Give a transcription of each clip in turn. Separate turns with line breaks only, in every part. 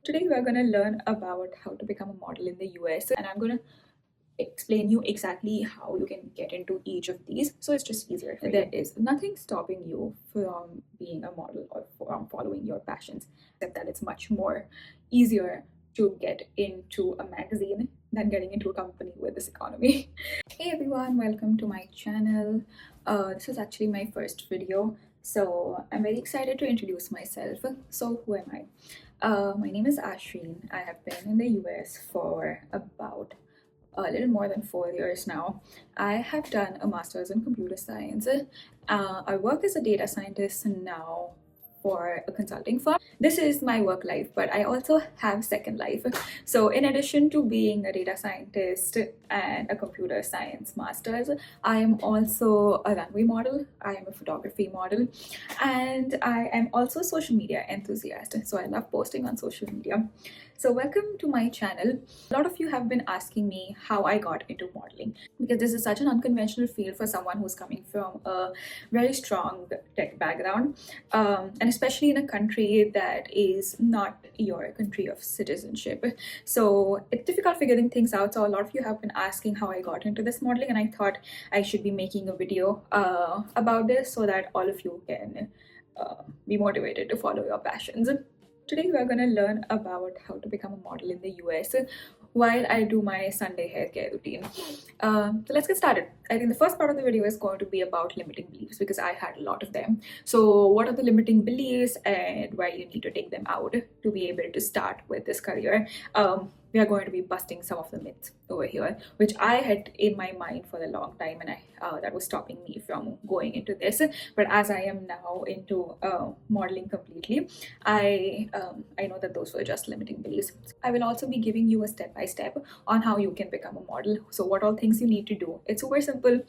Today we're going to learn about how to become a model in the US, and I'm going to explain you exactly how you can get into each of these, so it's just easier for you. There is nothing stopping you from being a model or from following your passions, except that it's much more easier to get into a magazine than getting into a company with this economy. Hey everyone, welcome to my channel. This is actually my first video, so I'm very excited to introduce myself. So who am I? My name is Ashreen. I have been in the US for about a little more than 4 years now. I have done a master's in computer science. I work as a data scientist now for a consulting firm. This is my work life, but I also have second life. So in addition to being a data scientist and a computer science master's, I am also a runway model, I am a photography model, and I am also a social media enthusiast. So I love posting on social media. So welcome to my channel. A lot of you have been asking me how I got into modeling, because this is such an unconventional field for someone who's coming from a very strong tech background, and especially in a country that is not your country of citizenship. So it's difficult figuring things out. So a lot of you have been asking how I got into this modeling, and I thought I should be making a video about this so that all of you can be motivated to follow your passions. Today we're going to learn about how to become a model in the US while I do my Sunday hair care routine. So let's get started. I think the first part of the video is going to be about limiting beliefs, because I had a lot of them. So what are the limiting beliefs and why you need to take them out to be able to start with this career? We are going to be busting some of the myths over here, which I had in my mind for a long time, and that was stopping me from going into this. But as I am now into modeling completely, I know that those were just limiting beliefs. I will also be giving you a step-by-step on how you can become a model. So what all things you need to do. It's super simple.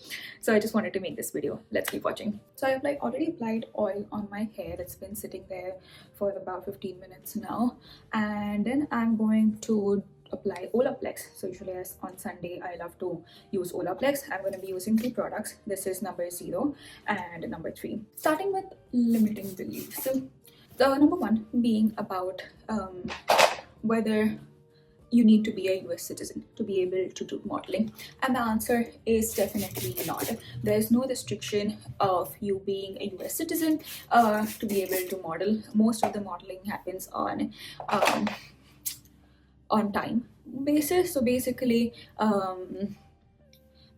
So I just wanted to make this video. Let's keep watching. So I've already applied oil on my hair. It's been sitting there for about 15 minutes now, and then I'm going to apply Olaplex. So usually on Sunday I love to use Olaplex. I'm going to be using two products. This is number 0 and number 3. Starting with limiting beliefs. So the number 1 being about whether you need to be a US citizen to be able to do modeling, and the answer is definitely not. There's no restriction of you being a US citizen to be able to model. Most of the modeling happens on time basis. So basically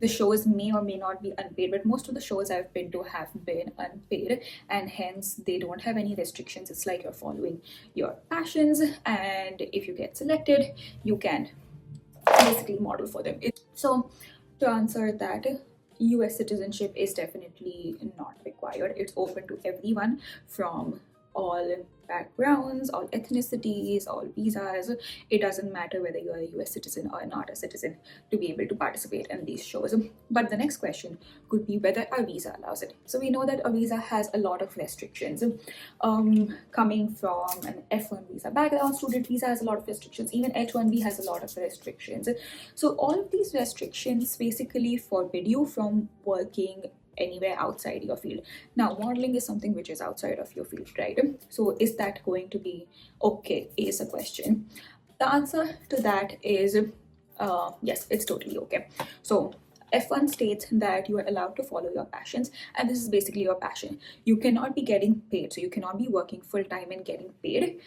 the shows may or may not be unpaid, but most of the shows I've been to have been unpaid, and hence they don't have any restrictions. It's like you're following your passions, and if you get selected you can basically model for them. So to answer that, US citizenship is definitely not required. It's open to everyone from all backgrounds, all ethnicities, all visas. It doesn't matter whether you're a US citizen or not a citizen to be able to participate in these shows. But the next question could be whether a visa allows it. So we know that a visa has a lot of restrictions. Coming from an F1 visa background, student visa has a lot of restrictions. Even H1B has a lot of restrictions. So all of these restrictions basically forbid you from working anywhere outside your field. Now modeling is something which is outside of your field, right? So is that going to be okay, is a question. The answer to that is yes, it's totally okay. So F1 states that you are allowed to follow your passions, and this is basically your passion. You cannot be getting paid, so you cannot be working full-time and getting paid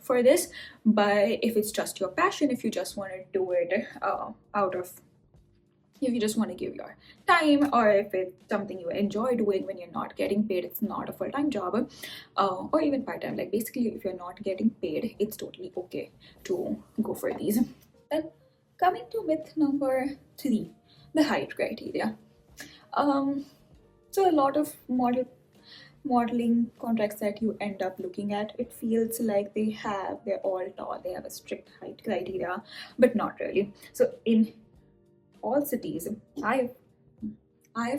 for this. But if it's just your passion, if you just want to do it if you just want to give your time, or if it's something you enjoy doing when you're not getting paid, it's not a full-time job, or even part-time. Like basically if you're not getting paid, it's totally okay to go for these. Then coming to myth number 3, the height criteria. So a lot of modeling contracts that you end up looking at, it feels like they're all tall, they have a strict height criteria, but not really. So in all cities, I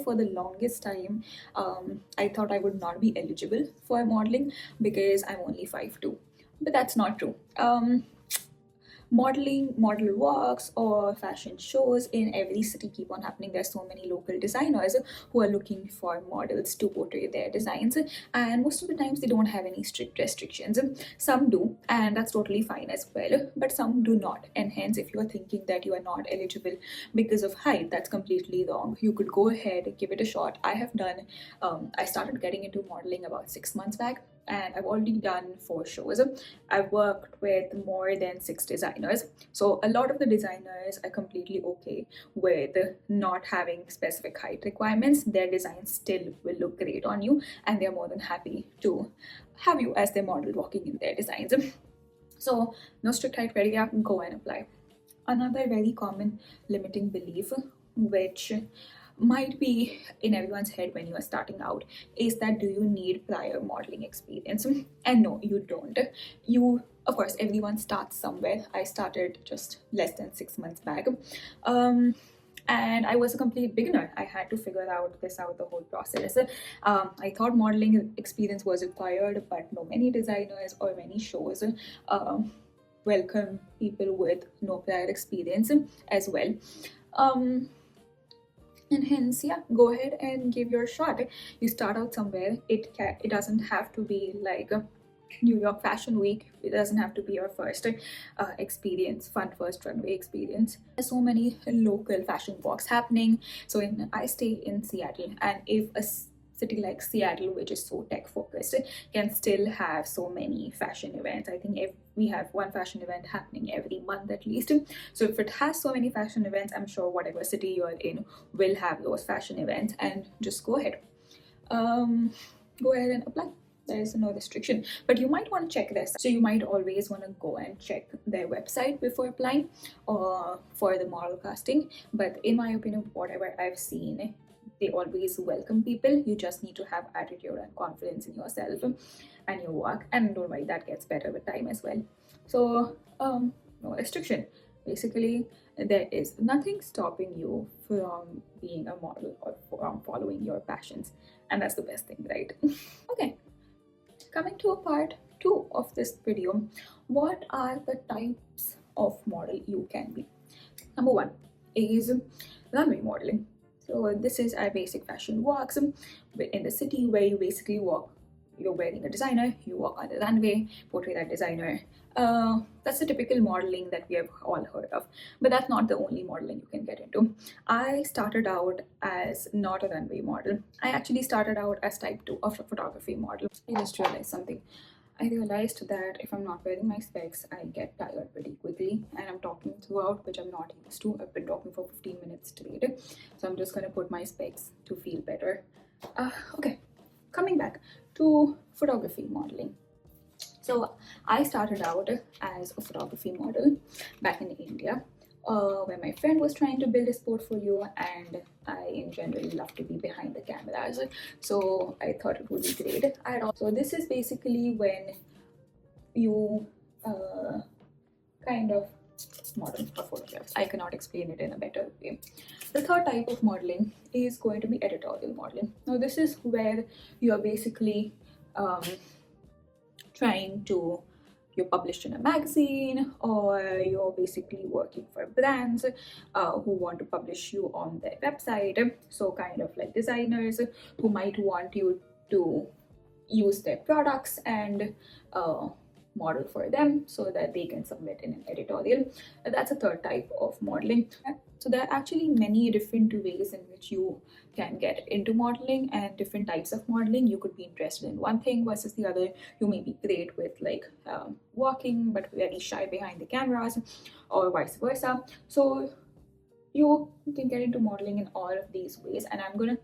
for the longest time I thought I would not be eligible for modeling because I'm only 5'2", but that's not true. modeling, model walks, or fashion shows in every city keep on happening. There's so many local designers who are looking for models to portray their designs, and most of the times they don't have any strict restrictions. Some do, and that's totally fine as well, but some do not. And hence, if you are thinking that you are not eligible because of height, that's completely wrong. You could go ahead, give it a shot. I have done, I started getting into modeling about 6 months back, and I've already done 4 shows. I've worked with more than 6 designers. So a lot of the designers are completely okay with not having specific height requirements. Their designs still will look great on you, and they're more than happy to have you as their model walking in their designs. So no strict height criteria, go and apply. Another very common limiting belief, which might be in everyone's head when you are starting out, is that do you need prior modeling experience? And no, you don't. You, of course, everyone starts somewhere. I started just less than 6 months back. And I was a complete beginner. I had to figure out the whole process. I thought modeling experience was required, but no, many designers or many shows welcome people with no prior experience as well. And hence, yeah, go ahead and give your shot. You start out somewhere. It doesn't have to be like New York Fashion Week. It doesn't have to be your first experience, first runway experience. There's so many local fashion walks happening. So I stay in Seattle, and if a city like Seattle, which is so tech focused, can still have so many fashion events. I think if we have one fashion event happening every month at least. So if it has so many fashion events, I'm sure whatever city you're in will have those fashion events, and just go ahead. Go ahead and apply. There is no restriction, but you might want to check this. So you might always want to go and check their website before applying or for the model casting. But in my opinion, whatever I've seen, they always welcome people. You just need to have attitude and confidence in yourself and your work, and don't worry, that gets better with time as well. So no restriction. Basically, there is nothing stopping you from being a model or from following your passions, and that's the best thing, right? Okay, coming to a part 2 of this video, what are the types of model you can be? Number 1 is runway modeling. So this is our basic fashion walks in the city, where you basically walk. You're wearing a designer, you walk on the runway, portray that designer. That's the typical modeling that we have all heard of, but that's not the only modeling you can get into. I started out as not a runway model. I actually started out as type 2 of a photography model. I just realized something. I realized that if I'm not wearing my specs, I get tired pretty quickly, and I'm talking throughout, which I'm not used to. I've been talking for 15 minutes straight, so I'm just gonna put my specs to feel better. Okay, coming back to photography modeling. So I started out as a photography model back in India, where my friend was trying to build his portfolio, and I in general love to be behind the cameras, so I thought it would be great. So this is basically when you kind of model for photographs. I cannot explain it in a better way. The third type of modeling is going to be editorial modeling. Now this is where you are basically you're published in a magazine, or you're basically working for brands who want to publish you on their website. So kind of like designers who might want you to use their products and model for them so that they can submit in an editorial. That's a third type of modeling. So there are actually many different ways in which you can get into modeling, and different types of modeling. You could be interested in one thing versus the other. You may be great with like walking but very shy behind the cameras, or vice versa. So you can get into modeling in all of these ways, and I'm gonna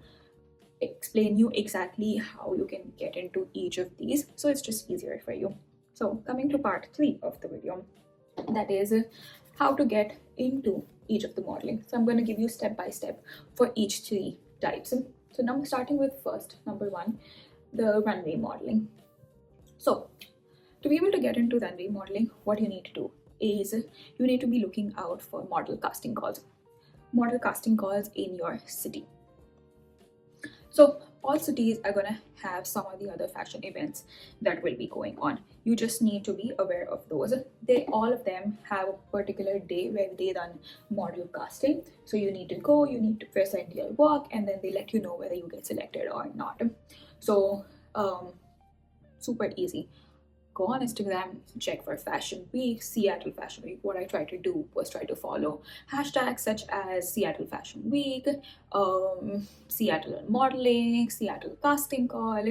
explain you exactly how you can get into each of these, so it's just easier for you. So coming to part 3 of the video, that is how to get into each of the modeling. So I'm going to give you step by step for each 3 types. So now starting with number 1, the runway modeling. So to be able to get into runway modeling, what you need to do is you need to be looking out for model casting calls in your city. So all cities are going to have some of the other fashion events that will be going on. You just need to be aware of those. They all of them have a particular day where they run model casting, so you need to go, you need to present your work, and then they let you know whether you get selected or not. So super easy. Go on Instagram, check for Fashion Week, Seattle Fashion Week. What I try to do was try to follow hashtags such as Seattle Fashion Week, Seattle modeling, Seattle casting call.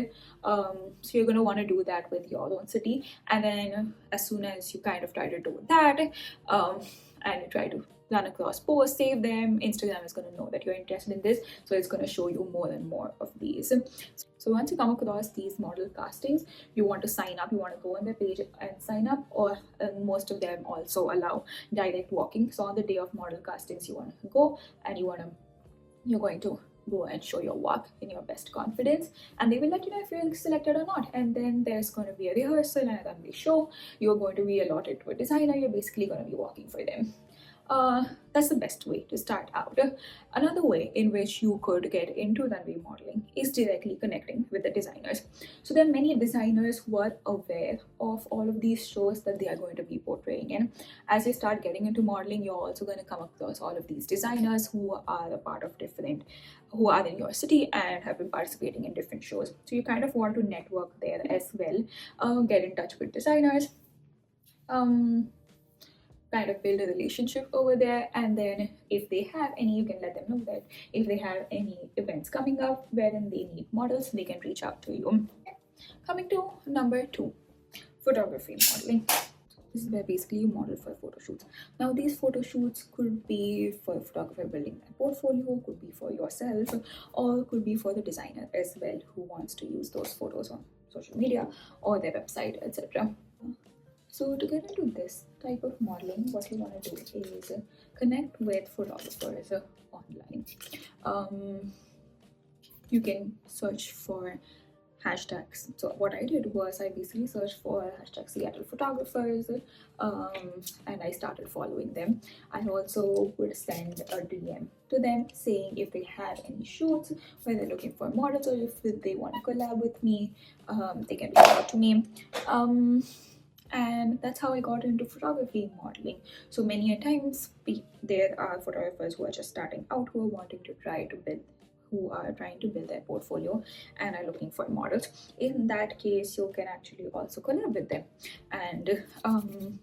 So you're going to want to do that with your own city. And then as soon as you kind of try to do that, and you try to run across posts, save them, Instagram is going to know that you're interested in this. So it's going to show you more and more of these. So once you come across these model castings, you want to sign up, you want to go on their page and sign up, or most of them also allow direct walking. So on the day of model castings, you want to go and you're going to go and show your work in your best confidence, and they will let you know if you're selected or not. And then there's going to be a rehearsal and a runway show. You're going to be allotted to a designer. You're basically going to be working for them. That's the best way to start out. Another way in which you could get into runway modeling is directly connecting with the designers. So there are many designers who are aware of all of these shows that they are going to be portraying in. As you start getting into modeling, you're also going to come across all of these designers who are a part of who are in your city and have been participating in different shows. So you kind of want to network there as well, get in touch with designers, kind of build a relationship over there, and then if they have any, you can let them know that if they have any events coming up wherein they need models, they can reach out to you. Coming to number 2, photography modeling. This is where basically you model for photo shoots. Now these photo shoots could be for a photographer building their portfolio, could be for yourself, or could be for the designer as well who wants to use those photos on social media or their website, etc. So to get into this type of modeling, what you want to do is connect with photographers online. You can search for hashtags. So what I did was I basically searched for hashtag Seattle photographers, and I started following them. I also would send a DM to them saying if they have any shoots where they're looking for models, or if they want to collab with me, they can reach out to me. And that's how I got into photography modeling. So many a times there are photographers who are just starting out, who are trying to build their portfolio and are looking for models. In that case, you can actually also collab with them, and you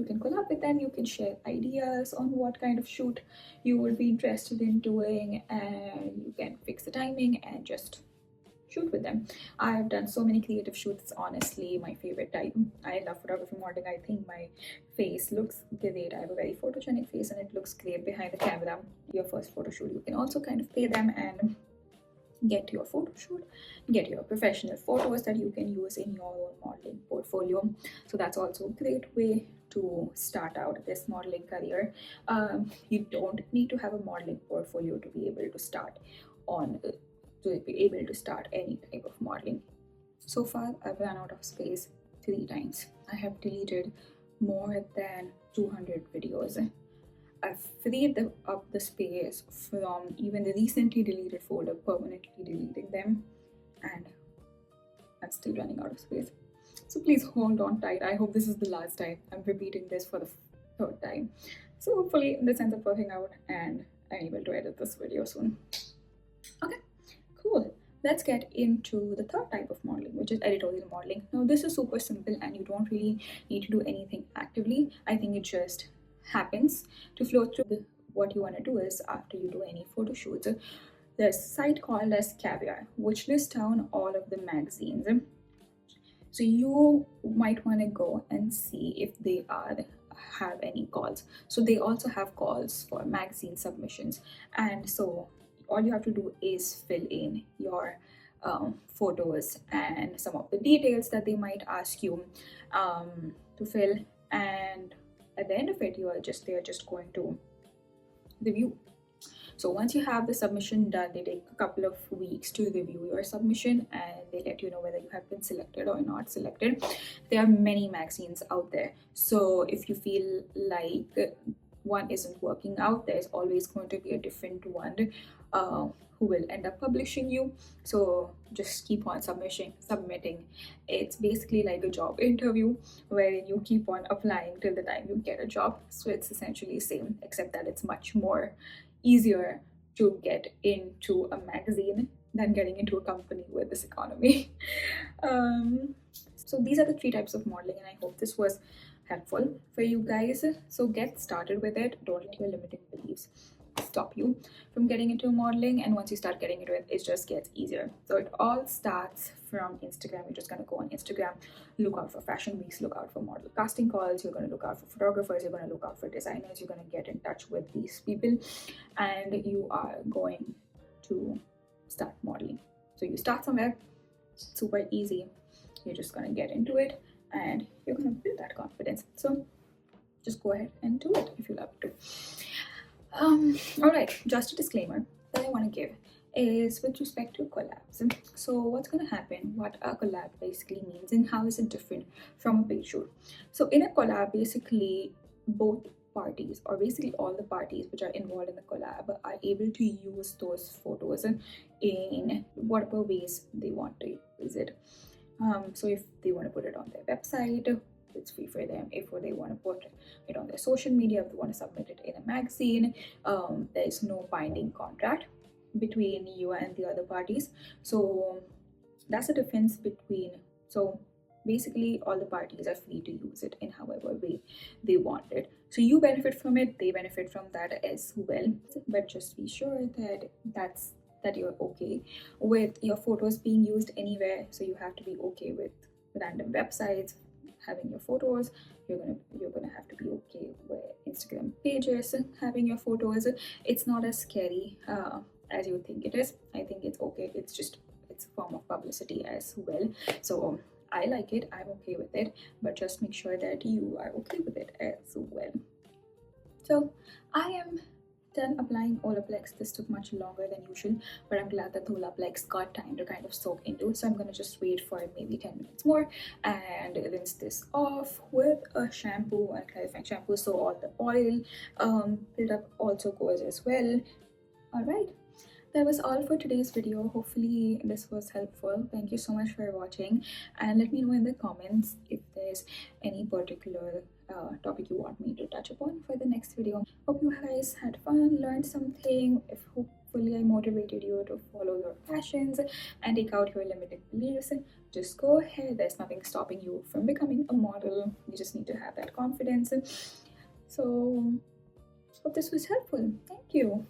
can collab with them. You can share ideas on what kind of shoot you would be interested in doing, and you can fix the timing and just shoot with them. I've done so many creative shoots, honestly, my favorite type. I love photography modeling. I think my face looks great. I have a very photogenic face and it looks great behind the camera. Your first photo shoot, you can also kind of pay them and get your photo shoot, get your professional photos that you can use in your own modeling portfolio. So that's also a great way to start out this modeling career. You don't need to have a modeling portfolio to be able to start any type of modeling. So far, I've run out of space 3 times. I have deleted more than 200 videos. I've freed up the space from even the recently deleted folder, permanently deleting them, and I'm still running out of space. So please hold on tight. I hope this is the last time. I'm repeating this for the 3rd time. So hopefully this ends up working out and I'm able to edit this video soon. Okay. Cool. Let's get into the 3rd type of modeling, which is editorial modeling. Now this is super simple and you don't really need to do anything actively. I think it just happens to flow through. What you want to do is, after you do any photo shoots, there's a site called as Caviar, which lists down all of the magazines. So you might want to go and see if they have any calls. So they also have calls for magazine submissions, and so all you have to do is fill in your photos and some of the details that they might ask you to fill, and at the end of it, they are just going to review. So once you have the submission done, they take a couple of weeks to review your submission and they let you know whether you have been selected or not selected. There are many magazines out there, so if you feel like one isn't working out, there's always going to be a different one who will end up publishing you. So just keep on submitting. It's basically like a job interview where you keep on applying till the time you get a job. So it's essentially the same, except that it's much more easier to get into a magazine than getting into a company with this economy. So these are the three types of modeling, and I hope this was helpful for you guys. So get started with it. Don't let your limiting beliefs stop you from getting into modeling, and once you start getting into it, it just gets easier. So it all starts from Instagram. You're just going to go on Instagram, look out for fashion weeks, look out for model casting calls, you're going to look out for photographers, you're going to look out for designers, you're going to get in touch with these people, and you are going to start modeling. So you start somewhere, super easy. You're just going to get into it and you're going to build that confidence. So just go ahead and do it if you love to. All right, just a disclaimer that I want to give is with respect to collabs. So what's going to happen, what a collab basically means, and how is it different from a paid shoot. So in a collab, basically both parties, or basically all the parties which are involved in the collab, are able to use those photos in whatever ways they want to use it. So if they want to put it on their website, it's free for them. If they want to put it on their social media, if they want to submit it in a magazine, there is no binding contract between you and the other parties. So that's the difference between, so basically all the parties are free to use it in however way they want it. So you benefit from it, they benefit from that as well. But just be sure that you're okay with your photos being used anywhere. So you have to be okay with random websites having your photos. You're gonna have to be okay with Instagram pages having your photos. It's not as scary as you think it is. I think it's okay. It's a form of publicity as well. So I like it, I'm okay with it, but just make sure that you are okay with it as well. So I am done applying Olaplex. This took much longer than usual, but I'm glad that the Olaplex got time to kind of soak into. So I'm gonna just wait for maybe 10 minutes more and rinse this off with a shampoo and clarifying shampoo, so all the oil buildup also goes as well. All right, that was all for today's video. Hopefully this was helpful. Thank you so much for watching, and let me know in the comments if there's any particular topic you want me to touch upon for the next video. Hope you guys had fun, learned something. If hopefully I motivated you to follow your passions and take out your limited beliefs, just go ahead. There's nothing stopping you from becoming a model. You just need to have that confidence. So hope this was helpful. Thank you.